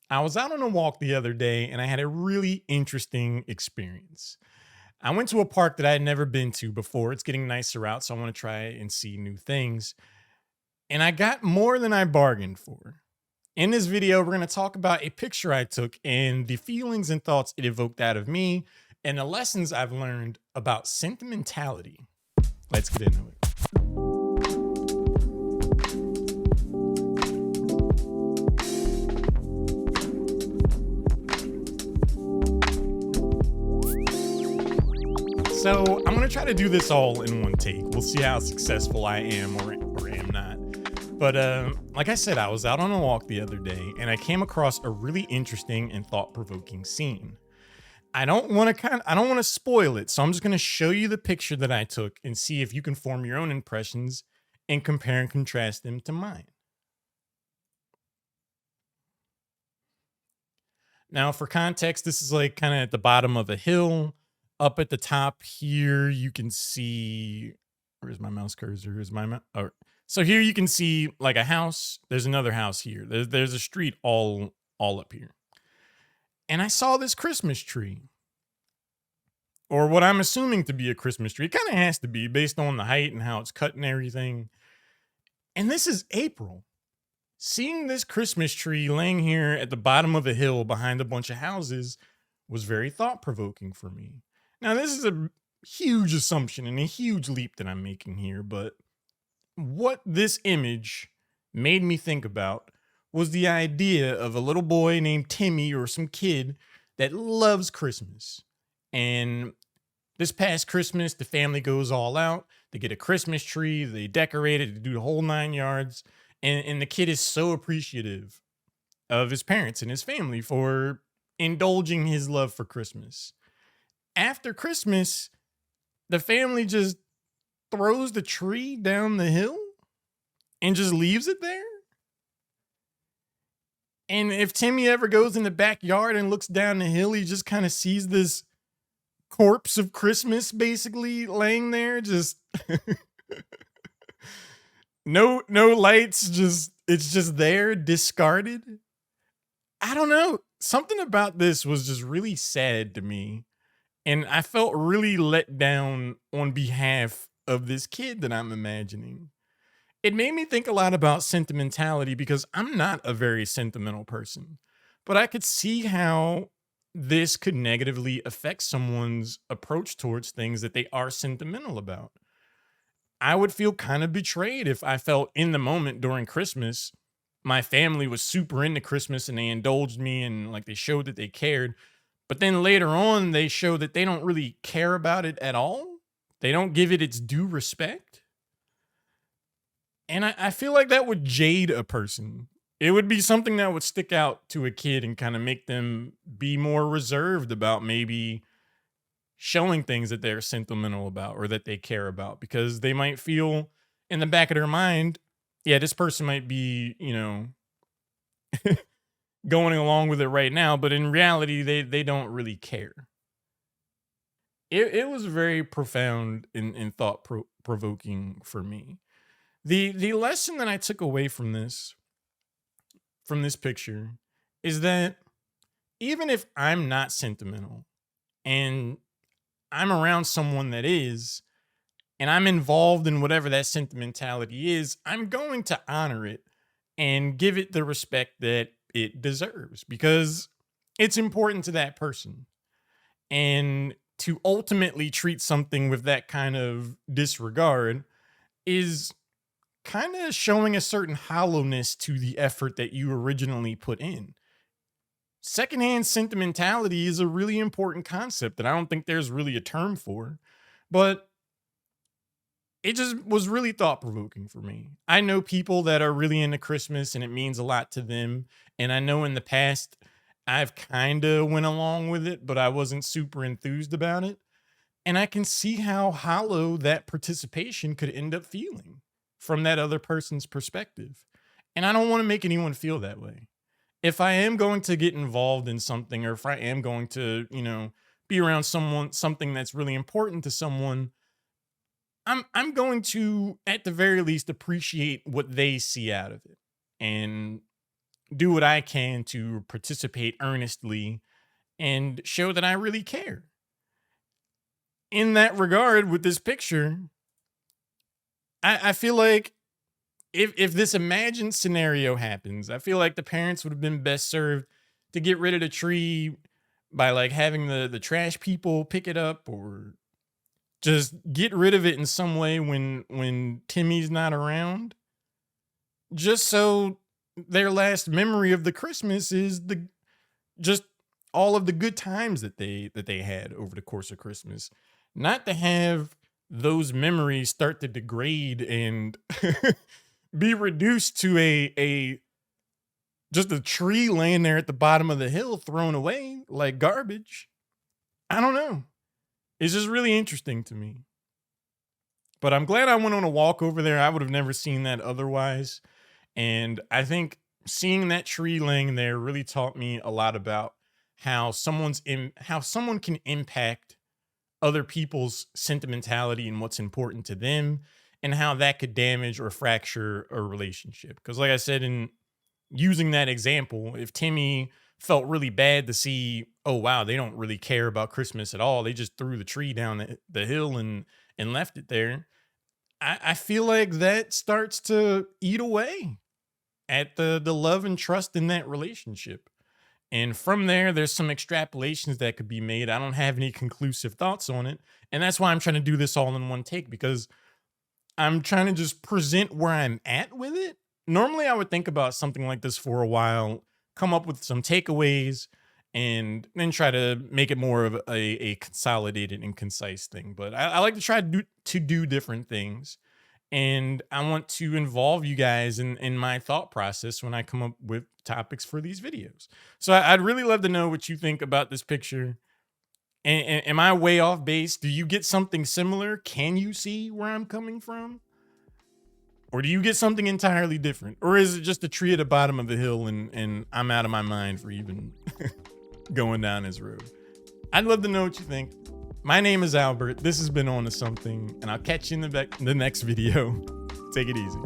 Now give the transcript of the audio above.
I was out on a walk the other day and I had a really interesting experience. I went to a park that I had never been to before. It's getting nicer out, so I want to try and see new things. And I got more than I bargained for. In this video, we're going to talk about a picture I took and the feelings and thoughts it evoked out of me and the lessons I've learned about sentimentality. Let's get into it. So I'm gonna try to do this all in one take. We'll see how successful I am or am not. But like I said, I was out on a walk the other day and I came across a really interesting and thought-provoking scene. I don't want to spoil it, so I'm just gonna show you the picture that I took and see if you can form your own impressions and compare and contrast them to mine. Now, for context, this is like kind of at the bottom of a hill. Up at the top here, you can see where's my mouse cursor? Is my mouse? Oh, so here you can see like a house. There's another house here. There's a street all up here, and I saw this Christmas tree, or what I'm assuming to be a Christmas tree. It kind of has to be based on the height and how it's cut and everything. And this is April. Seeing this Christmas tree laying here at the bottom of a hill behind a bunch of houses was very thought provoking for me. Now, this is a huge assumption and a huge leap that I'm making here, but what this image made me think about was the idea of a little boy named Timmy or some kid that loves Christmas. And this past Christmas, the family goes all out. They get a Christmas tree, they decorate it, they do the whole 9 yards. And the kid is so appreciative of his parents and his family for indulging his love for Christmas. After Christmas, the family just throws the tree down the hill and just leaves it there. And if Timmy ever goes in the backyard and looks down the hill, he just kind of sees this corpse of Christmas basically laying there, just no lights, just it's just there, discarded. I don't know. Something about this was just really sad to me. And I felt really let down on behalf of this kid that I'm imagining. It made me think a lot about sentimentality because I'm not a very sentimental person, but I could see how this could negatively affect someone's approach towards things that they are sentimental about. I would feel kind of betrayed if I felt in the moment during Christmas, my family was super into Christmas and they indulged me and like they showed that they cared. But then later on, they show that they don't really care about it at all. They don't give it its due respect. And I feel like that would jade a person. It would be something that would stick out to a kid and kind of make them be more reserved about maybe showing things that they're sentimental about or that they care about because they might feel in the back of their mind, yeah, this person might be, going along with it right now, but in reality, they don't really care. It was very profound and thought provoking for me. The lesson that I took away from this picture is that even if I'm not sentimental and I'm around someone that is, and I'm involved in whatever that sentimentality is, I'm going to honor it and give it the respect that it deserves because it's important to that person. And to ultimately treat something with that kind of disregard is kind of showing a certain hollowness to the effort that you originally put in. Secondhand sentimentality is a really important concept that I don't think there's really a term for, but it just was really thought provoking for me. I know people that are really into Christmas and it means a lot to them. And I know in the past I've kind of went along with it, but I wasn't super enthused about it. And I can see how hollow that participation could end up feeling from that other person's perspective. And I don't want to make anyone feel that way. If I am going to get involved in something, or if I am going to, be around something that's really important to someone, I'm going to at the very least appreciate what they see out of it. And do what I can to participate earnestly and show that I really care. In that regard, with this picture, I feel like if this imagined scenario happens, I feel like the parents would have been best served to get rid of the tree by like having the trash people pick it up, or just get rid of it in some way when Timmy's not around, just so their last memory of the Christmas is the just all of the good times that they had over the course of Christmas. Not to have those memories start to degrade and be reduced to a just a tree laying there at the bottom of the hill thrown away like garbage. I don't know. It's just really interesting to me. But I'm glad I went on a walk over there. I would have never seen that otherwise. And I think seeing that tree laying there really taught me a lot about how how someone can impact other people's sentimentality and what's important to them, and how that could damage or fracture a relationship. Because like I said, in using that example, if Timmy felt really bad to see, oh wow, they don't really care about Christmas at all, they just threw the tree down the hill and left it there, I feel like that starts to eat away at the love and trust in that relationship. And from there, there's some extrapolations that could be made. I don't have any conclusive thoughts on it. And that's why I'm trying to do this all in one take, because I'm trying to just present where I'm at with it. Normally, I would think about something like this for a while, come up with some takeaways, and then try to make it more of a consolidated and concise thing. But I like to try to do different things. And I want to involve you guys in my thought process when I come up with topics for these videos. So I'd really love to know what you think about this picture. And am I way off base? Do you get something similar? Can you see where I'm coming from? Or do you get something entirely different? Or is it just a tree at the bottom of the hill and I'm out of my mind for even going down this road? I'd love to know what you think. My name is Albert. This has been On to Something, and I'll catch you in the next video. Take it easy.